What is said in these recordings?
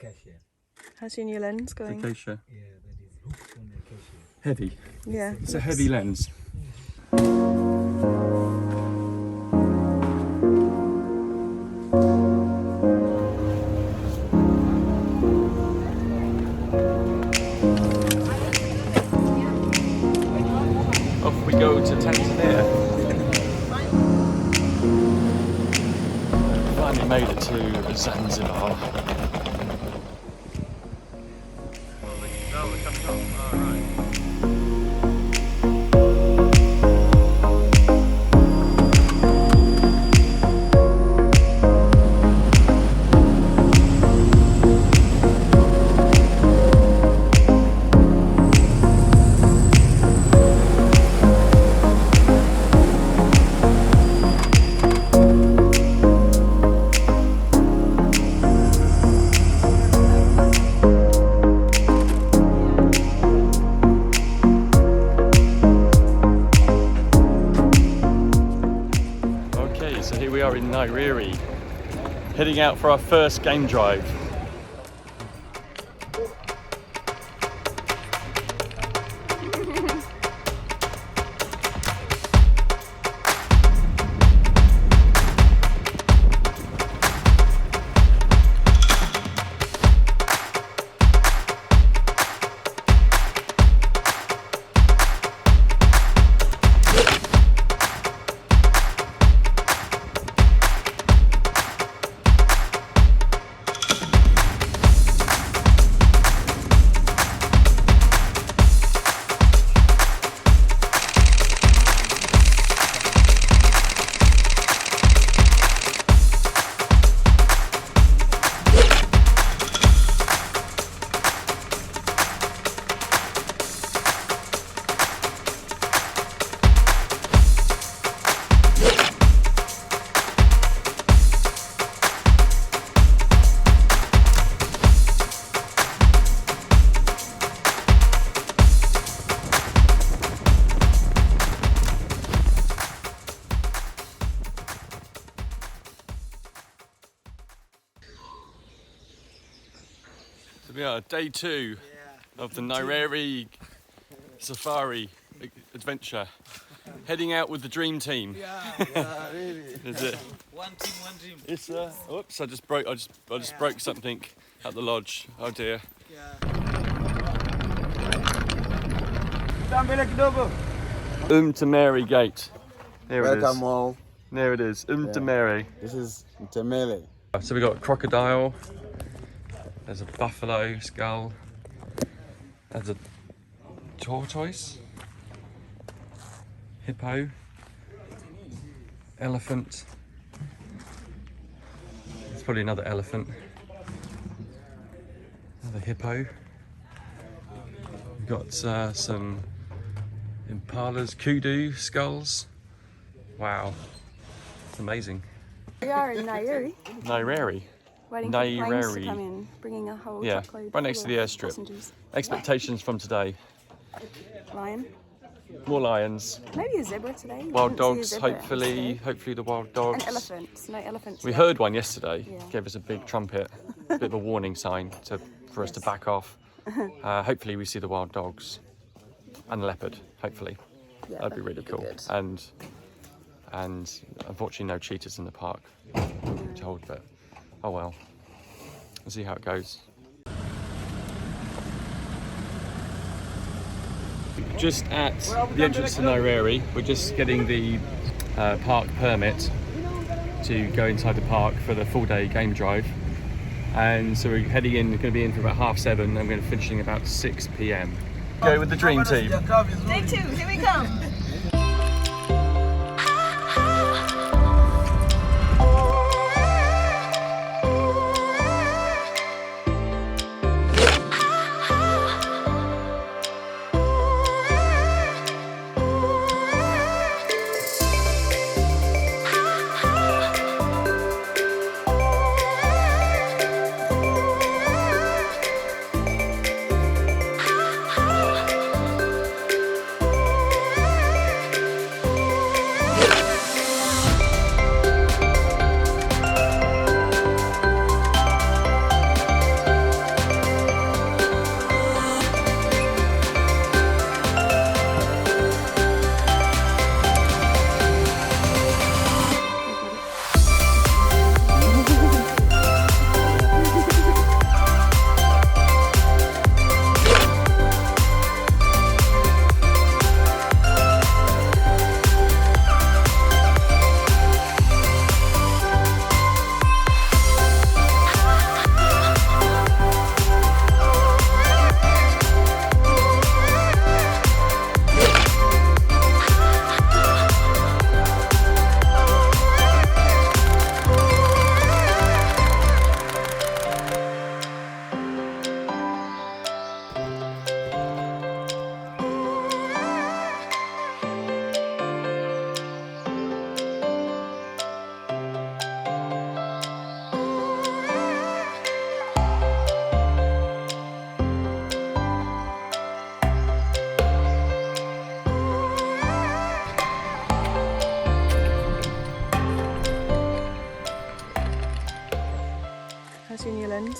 acacia. How's your new lens going? Acacia. Yeah, that is hooked on acacia. Heavy. Yeah. It's a heavy lens. Off we go to Tanzania. Finally made it to Zanzibar. So here we are in Nyerere, heading out for our first game drive. So we are day 2 of the Nyerere safari adventure. Heading out with the dream team. Yeah, really. Is it? One team. It's oops! I just broke something at the lodge. Oh dear. Nyerere Gate. Here it is. Welcome all. There it is. Nyerere. This is Nyerere. So we got a crocodile. There's a buffalo skull. There's a tortoise. Hippo. Elephant. There's probably another elephant. Another hippo. We've got some impalas, kudu skulls. Wow, it's amazing. We are in Nyerere. Nyerere. Waiting for the planes to Nyerere. come in, bringing a whole Yeah, truckload right next to full the of airstrip. passengers. Expectations from today. Lion. More lions. Maybe a zebra today. Wild Didn't see a dogs, zebra hopefully. yesterday. Hopefully the wild dogs. And elephants. No elephants. We yet. heard one yesterday. Yeah. Gave us a big trumpet. A bit of a warning sign for us to back off. Hopefully we see the wild dogs. And the leopard, hopefully. Yeah, That'd be really cool. good. And unfortunately no cheetahs in the park. I'm told, but oh well. We'll see how it goes. Just at the entrance to Nyerere, we're just getting the park permit to go inside the park for the full day game drive. And so we're heading in, we're going to be in for about 7:30 and we're going to be finishing about 6 p.m. Go with the dream team. Day 2, here we come.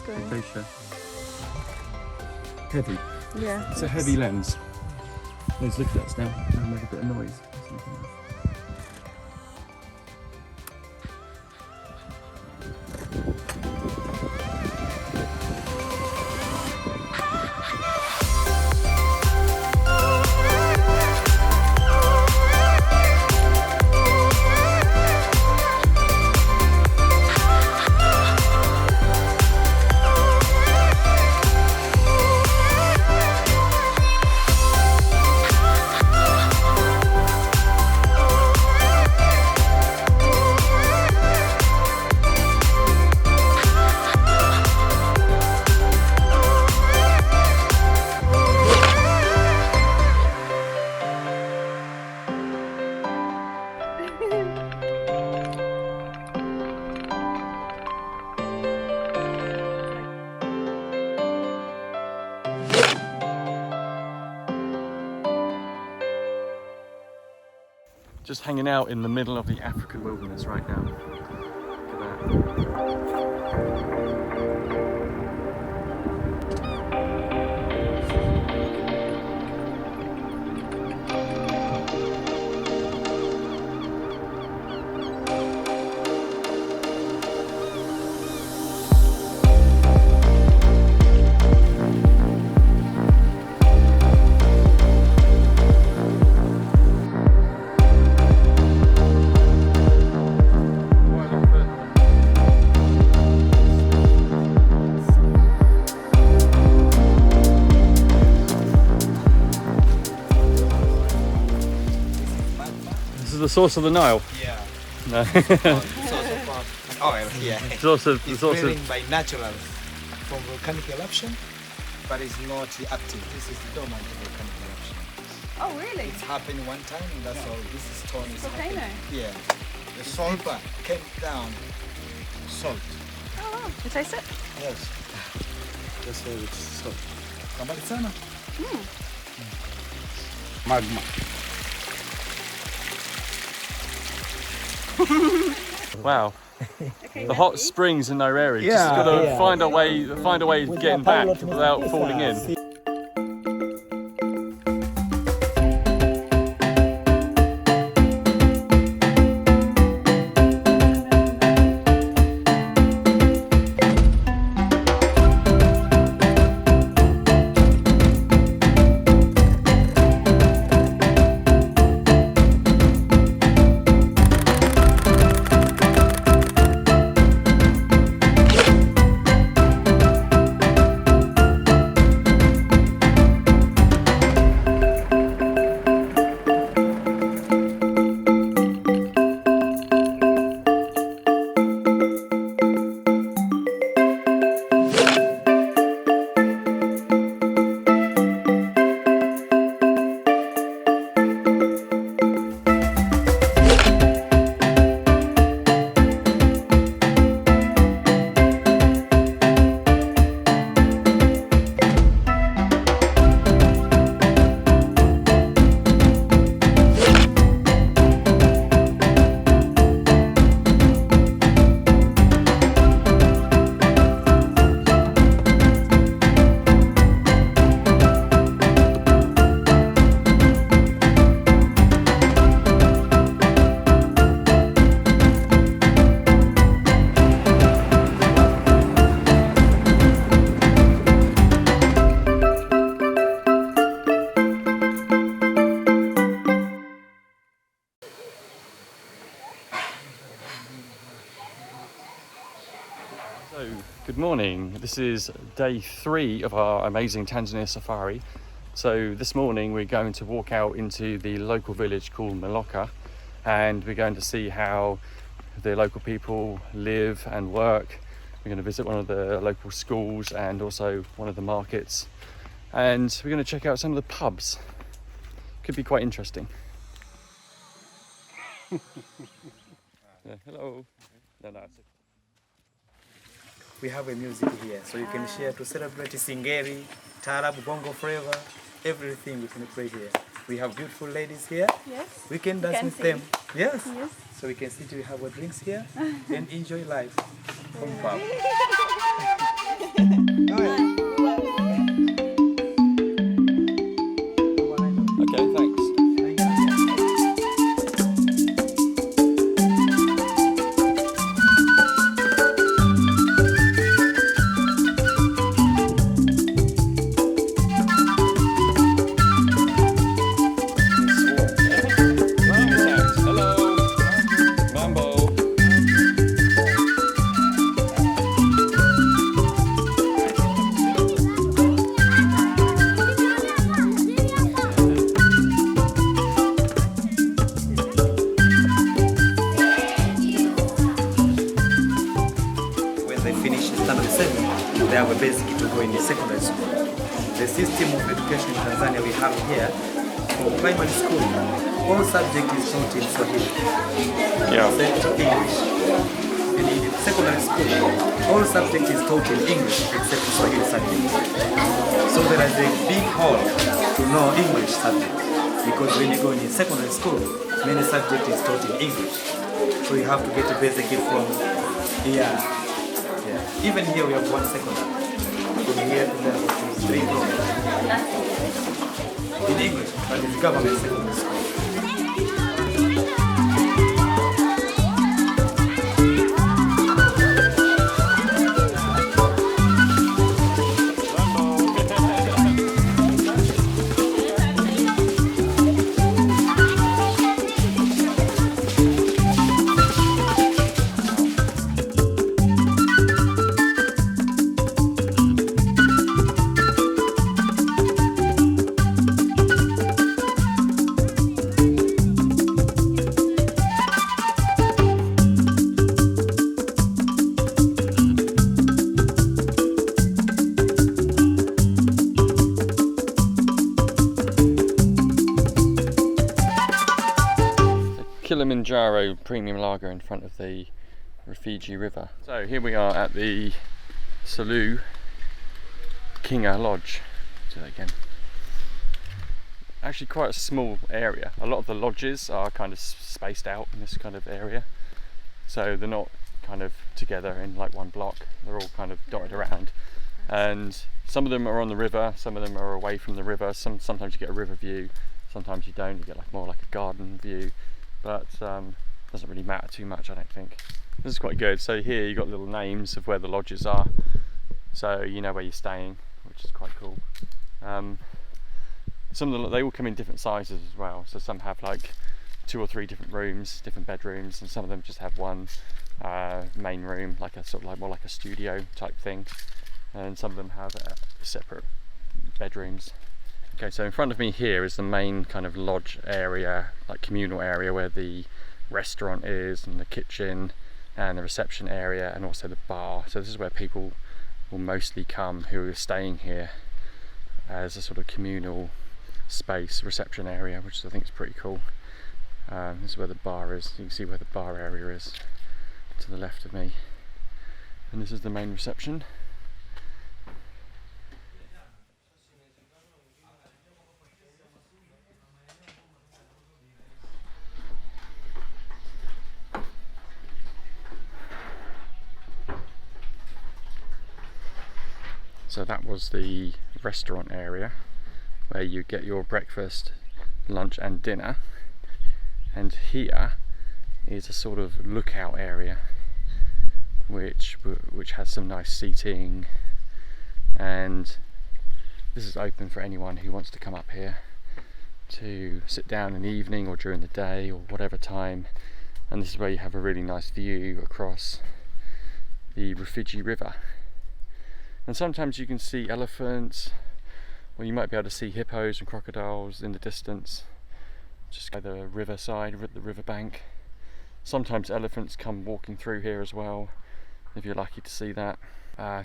lens going? Fascia. Heavy. Yeah. It's a heavy lens. Let's look at that now. Now make a bit of noise. Just hanging out in the middle of the African wilderness right now. Look at that. The source of the Nile? Yeah. No. Source of oil, yeah. Source of It's source drilling of by natural from volcanic eruption, but it's not active. This is dormant volcanic eruption. Oh, really? It's happened one time, and that's all. This is stone is Volcano? happening. Yeah. The sulfur came down. Salt. Oh, wow. Can you taste it? Yes. that's why it's salt. Kabali sana. Magma. Wow. Okay, The hot springs in Nyerere. Just Yeah, gotta yeah. find a way of getting back without falling in. So, good morning. This is day 3 of our amazing Tanzania safari. So this morning we're going to walk out into the local village called Mloka, and we're going to see how the local people live and work. We're going to visit one of the local schools and also one of the markets, and we're going to check out some of the pubs. Could be quite interesting. Hello. No, it's okay. We have a music here, so you can share to celebrate Singeri, Tarab, Bongo Flava, everything we can play here. We have beautiful ladies here. Yes. We can dance can with sing. them. Yes. Yes. So we can sit, we have our drinks here and enjoy life from pub. were in secondary school. The system of education in Tanzania we have here, for primary school, all subjects is taught in Swahili, except English. And in secondary school, all subjects is taught in English except Swahili subject. So there is a big hole to know English subject, because when you go in secondary school, many subjects is taught in English. So you have to get a basic from here. Yeah. Even here we have one secondary. From here to there, 3 programs. In English, but it's government secondary school. Kilimanjaro premium lager in front of the Rufiji river. So here we are at the Selous Kinga Lodge. Do that again. Actually quite a small area. A lot of the lodges are kind of spaced out in this kind of area. So they're not kind of together in like one block. They're all kind of dotted around. And some of them are on the river, some of them are away from the river. Sometimes you get a river view, sometimes you don't. You get like more like a garden view. But doesn't really matter too much, I don't think. This is quite good. So here you've got little names of where the lodges are, so you know where you're staying, which is quite cool. Some of them, they all come in different sizes as well. So some have like 2 or 3 different rooms, different bedrooms, and some of them just have one main room, like a sort of like more like a studio type thing, and some of them have separate bedrooms. Okay, so in front of me here is the main kind of lodge area, like communal area, where the restaurant is and the kitchen and the reception area and also the bar. So this is where people will mostly come who are staying here as a sort of communal space, reception area, which I think is pretty cool. This is where the bar is. You can see where the bar area is to the left of me. And this is the main reception. So that was the restaurant area where you get your breakfast, lunch and dinner. And here is a sort of lookout area which has some nice seating, and this is open for anyone who wants to come up here to sit down in the evening or during the day or whatever time. And this is where you have a really nice view across the Rufiji river. And sometimes you can see elephants, or you might be able to see hippos and crocodiles in the distance, just by the riverside, the riverbank. Sometimes elephants come walking through here as well, if you're lucky to see that.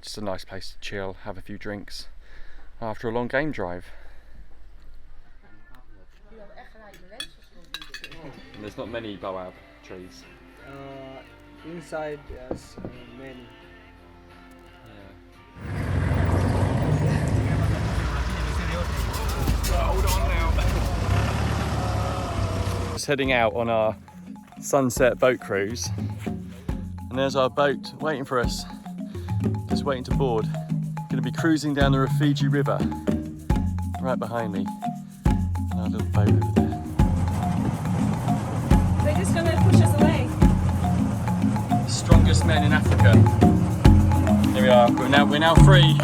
Just a nice place to chill, have a few drinks after a long game drive. And there's not many Baobab trees. Inside there's many. Just heading out on our sunset boat cruise, and there's our boat waiting for us, just waiting to board. Going to be cruising down the Rufiji river right behind me, and our little boat over there. They're just going to push us away. Strongest men in Africa. Here we are. We're now free.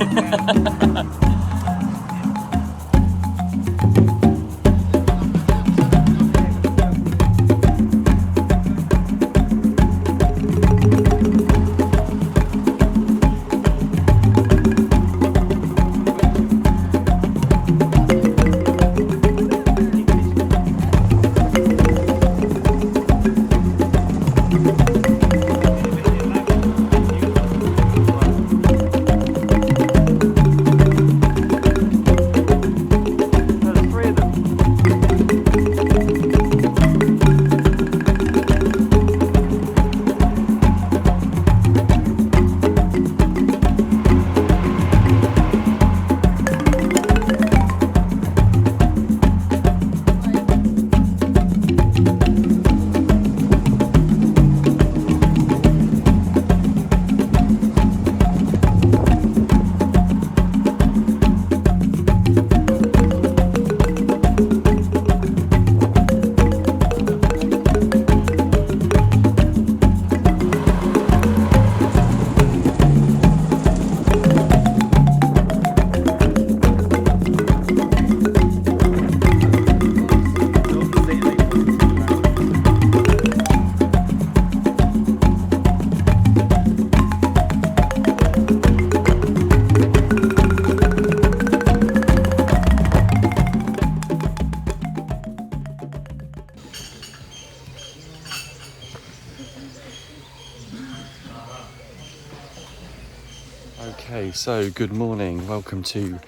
So good morning, welcome to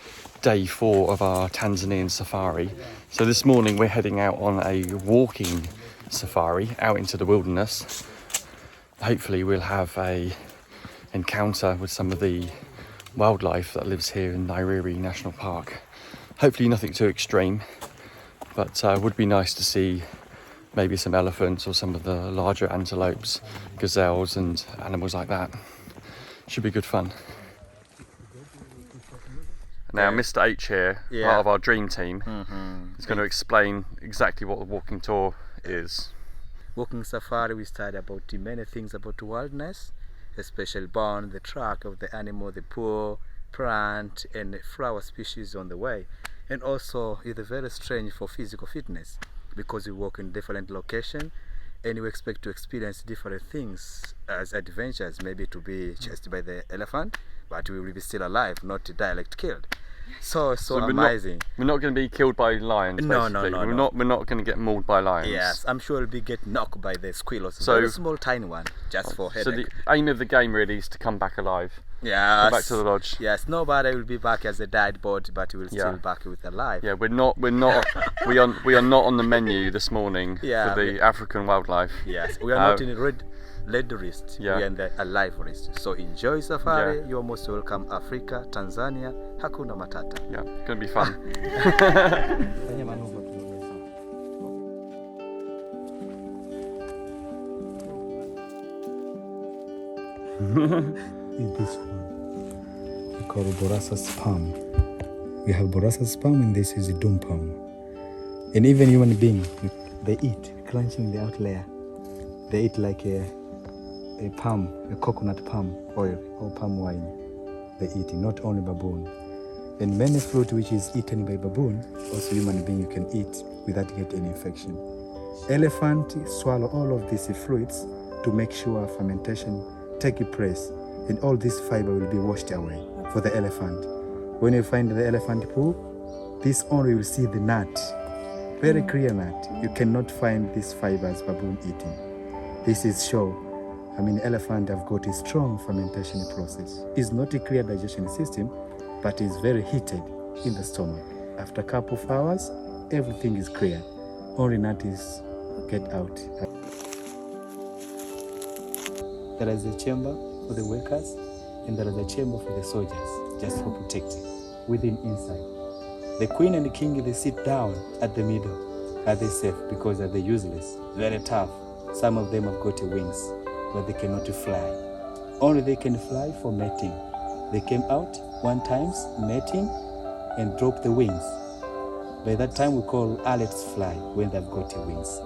day 4 of our Tanzanian safari. So this morning we're heading out on a walking safari out into the wilderness. Hopefully we'll have a encounter with some of the wildlife that lives here in Nyerere National Park. Hopefully nothing too extreme, but would be nice to see maybe some elephants or some of the larger antelopes, gazelles and animals like that. Should be good fun. Now, Mr. H here, part of our dream team, is going to explain exactly what the walking tour is. Walking safari, we study about many things about wilderness, especially bone, the track of the animal, the poor plant and flower species on the way. And also, it's very strange for physical fitness because we walk in different locations and we expect to experience different things as adventures, maybe to be chased by the elephant, but we will be still alive, not direct killed. So amazing. We're not going to be killed by lions, basically. No. We're not going to get mauled by lions. Yes, I'm sure we'll be get knocked by the squirrels. So, very small, tiny one, just for headache. So the aim of the game really is to come back alive. Yes. Come back to the lodge. Yes, nobody will be back as a dead body, but we'll still back with alive. Yeah, we are not we are not on the menu this morning for the African wildlife. Yes, we are not in red list. Yeah. We are in the alive list. So enjoy safari. You're most welcome. Africa, Tanzania, Hakuna Matata. Yeah, gonna be fun. Is this one we call Borassa's palm. We have Borassa's palm and this is a Doum palm. And even human beings, they eat, crunching the out layer. They eat like a palm, a coconut palm oil or palm wine. They eat it, not only baboon. And many fruit which is eaten by baboon, also human being you can eat without getting any infection. Elephant swallow all of these fruits to make sure fermentation take place, and all this fiber will be washed away for the elephant. When you find the elephant poo, this only will see the nut, very clear nut. You cannot find these fibers baboon eating. This is show. Elephant have got a strong fermentation process. It's not a clear digestion system, but it's very heated in the stomach. After a couple of hours, everything is clear. Only nut is get out. There is a chamber for the workers, and there is a chamber for the soldiers, just for protecting. Within inside, the queen and the king, they sit down at the middle. Are they safe? Because are they useless? Very tough. Some of them have got wings, but they cannot fly. Only they can fly for mating. They came out one time mating and dropped the wings. By that time we call owlets fly when they've got wings.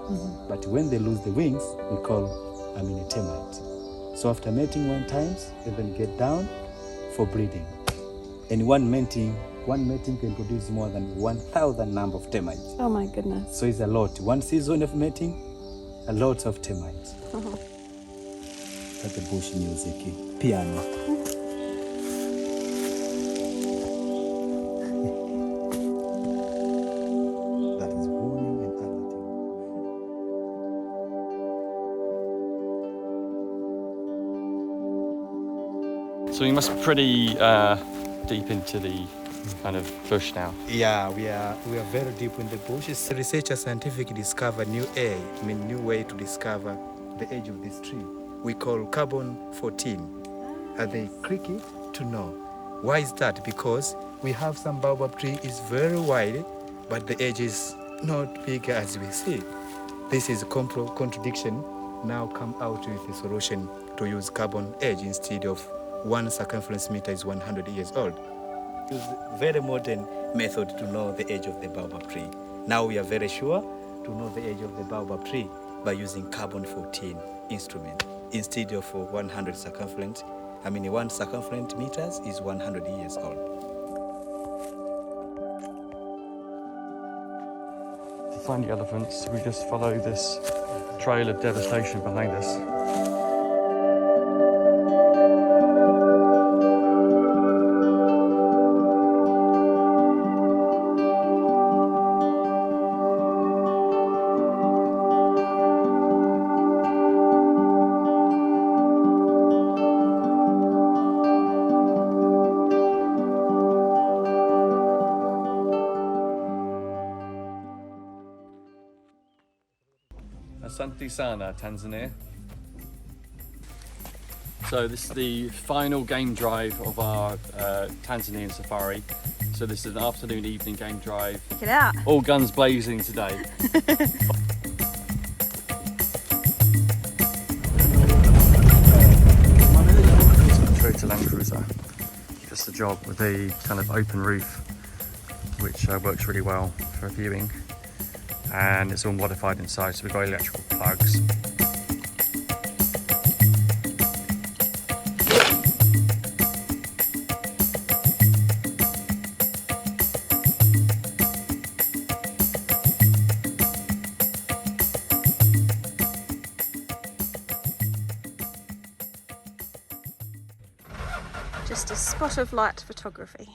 But when they lose the wings, we call a termite. So after mating one time, they then get down for breeding. And one mating can produce more than 1,000 number of termites. Oh my goodness. So it's a lot. One season of mating, a lot of termites. That's the bush music, piano. That is warning and alerting. So we must be pretty deep into the kind of bush now. Yeah, we are very deep in the bushes. Researchers scientifically discover new way to discover the age of this tree. We call carbon 14. Are they tricky to know? Why is that? Because we have some baobab tree is very wide, but the edge is not big as we see. This is a contradiction. Now come out with a solution to use carbon edge instead of 1 circumference meter is 100 years old. Use very modern method to know the age of the baobab tree. Now we are very sure to know the age of the baobab tree by using carbon 14 instrument instead of 100 circumference. 1 circumference meters is 100 years old. To find the elephants, we just follow this trail of devastation behind us. Asante Sana, Tanzania. So this is the final game drive of our Tanzanian safari. So this is an afternoon, evening game drive. Check it out. All guns blazing today. Toyota Land Cruiser. Just the job with the kind of open roof, which works really well for viewing. And it's all modified inside, so we've got electrical plugs. Just a spot of light photography.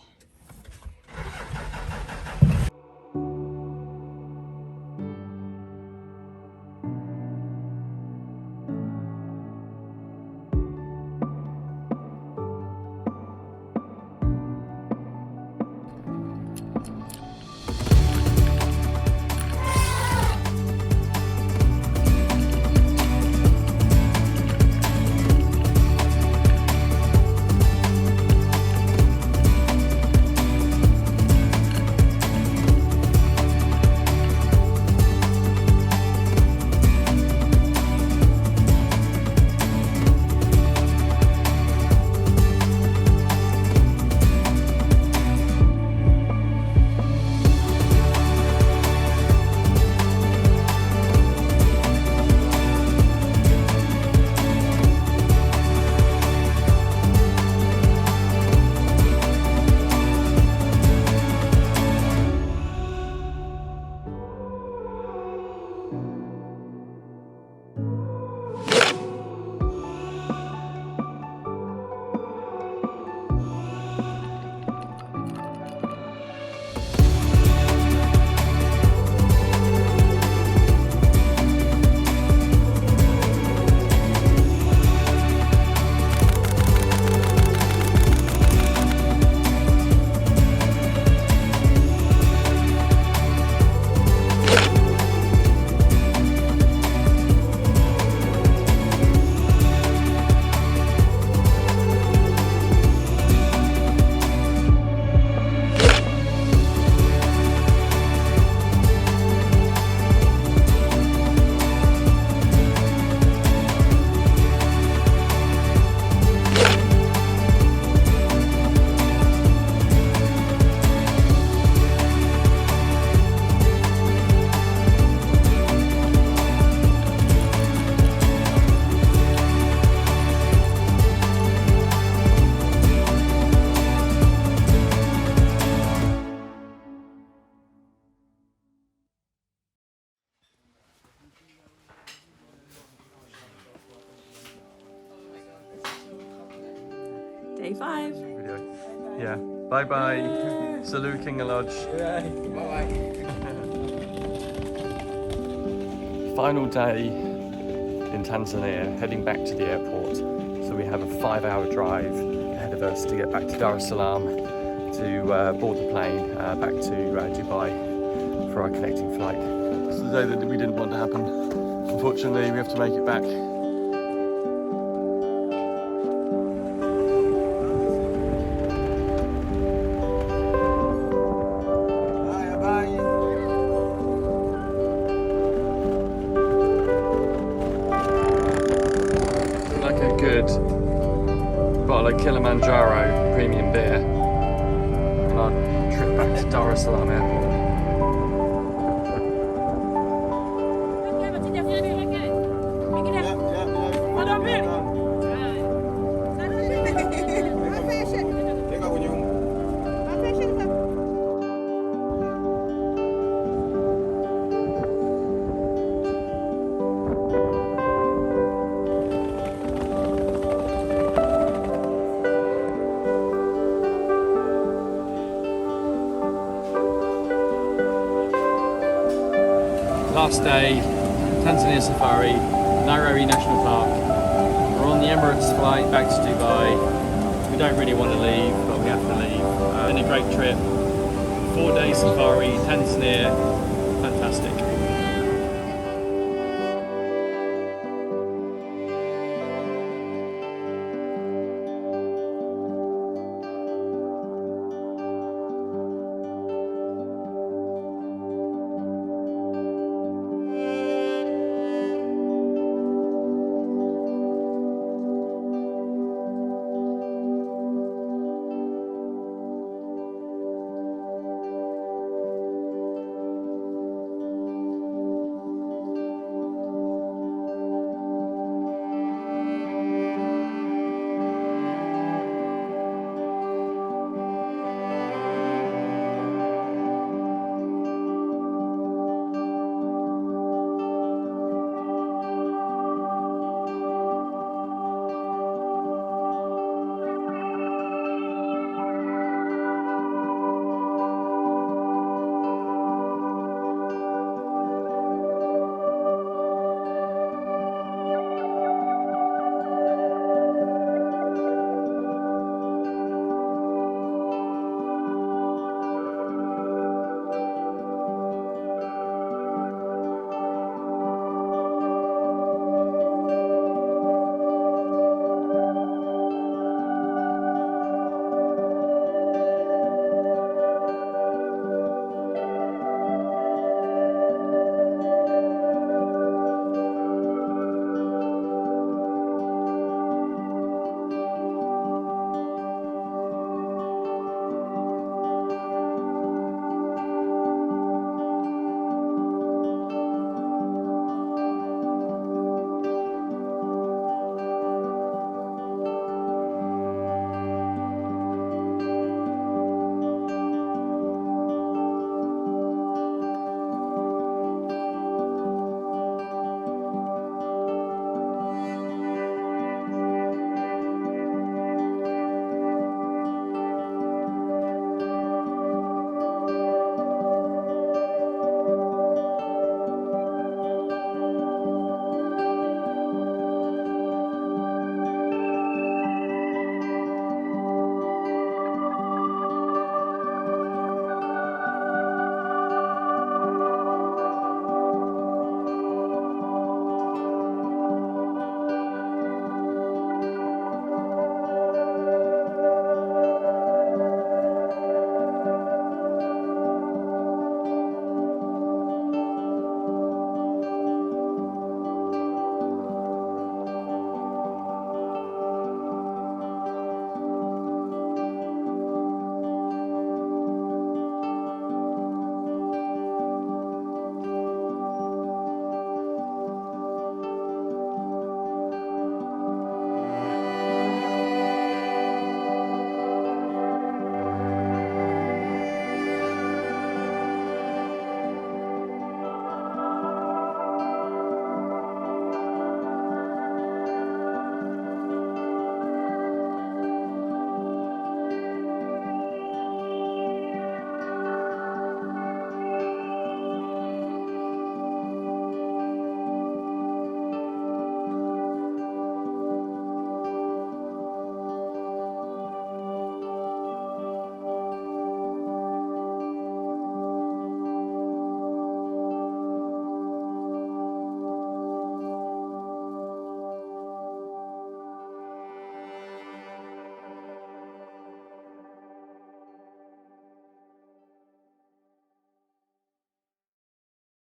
Day 5. Video. Yeah. Bye bye. Selous, Kinga Lodge. Final day in Tanzania, heading back to the airport. So we have a 5-hour drive ahead of us to get back to Dar es Salaam, to board the plane back to Dubai for our connecting flight. This is the day that we didn't want to happen. Unfortunately, we have to make it back. Kilimanjaro premium beer on our trip back to Dar es Salaam airport. Last day, Tanzania safari, Nyerere National Park. We're on the Emirates flight back to Dubai. We don't really want to leave, but we have to leave. Been a great trip. 4-day safari, Tanzania, fantastic.